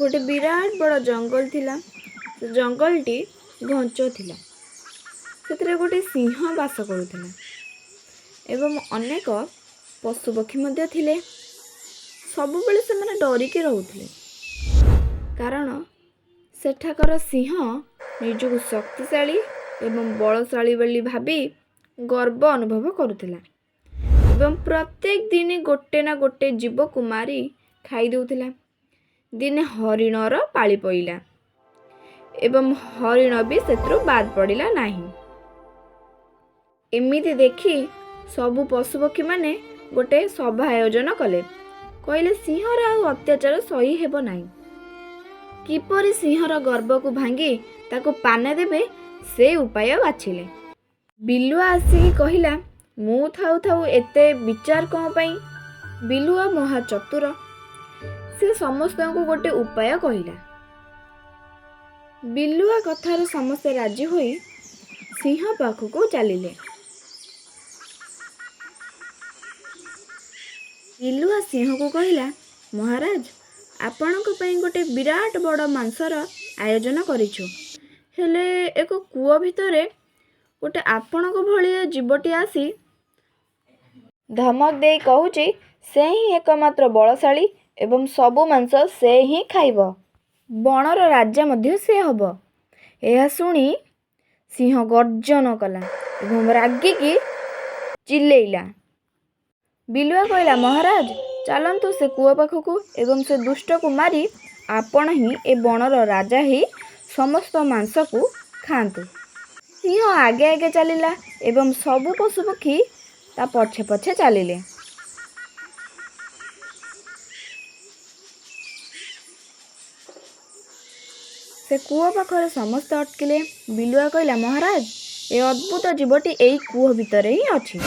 गोटे विराट बड़ जंगल थिला। से जंगलटी घंच थिला। से गोटे सिंह बास करुला एवं अनेक पशुपक्षी मध्य थिले। सबुबले से माने डरिके रहुथिले, कारण सेठाकर सिंह निजको शक्तिशाली एवं बलशाली बोली भाबी गर्व अनुभव करुथिला एवं प्रत्येक दिन गोटे ना गोटे जीव को मारी खाई देउथिला। दिने हरिणर पाଳି पइला एवं हरिण भी सेत्रु बाद पड़िला नाही। एमिति देखी सबु पशुपक्षी माने गोटे सभा आयोजन कले। कहले सिंहर आउ अत्याचार सही हेबो नाही। किपरि सिंहर गर्व को भांगी ताको पाने देबे से उपाय बाछिले। बिलुआ आसी कहिला, मु थाउ थाउ एते विचार कौन पाई। बिलुआ महा चतुर, से समस्त को गोटे उपाय कहिला। बिलुआ कथार समस्त राजी होई सिंह पाखକୁ चलिले। बिलुआ सिंह को कहिला, महाराज आपणक पई गोटे विराट बड़ मांसर आयोजन करिछु, हेले एक कूଅ भितरे गोटे आपणक भलिया जीवटी आसी धमक देई कहूची से ही एकमात्र बलशाली एवं सबु मांस से ही खाइब, बणर राजा मध्य से हब। यह शुणी सिंह गर्जन कला एवं रागिकी चिल्लेइला। बिलुआ कहला, महाराज चलंतु से कूଅ पाखକୁ एवं से दुष्ट को मारी आपण ही ए बणर राजा ही समस्त मांस को खांतु। सिंह आगे आगे चलिला एवं सबु पशुपक्षी ता पछे पछे चलिले। से कूଅ पाखरे समस्त अटकिले। बिलुआ कहला, महाराज ए अद्भुत जीवटी एई कूଅ भितरे ही अछि।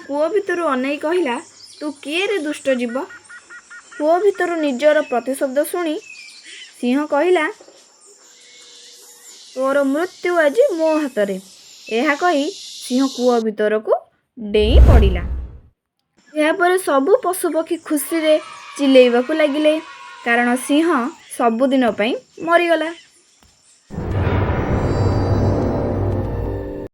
कूଅ भितरु अनेई कहला, तू किए रे दुष्ट जीव। कूଅ भितरु निजर प्रतिशब्द शुणी सिंह कहला, तोर मृत्यु आज मो हातरे। यह कही सिंह कूଅ भितर को डेई पड़िला। यह पर सबु पशुपक्षी खुशी रे चिल्लेइबाकु लागिले, कारण सिंह सबुदिन पई मरिगला।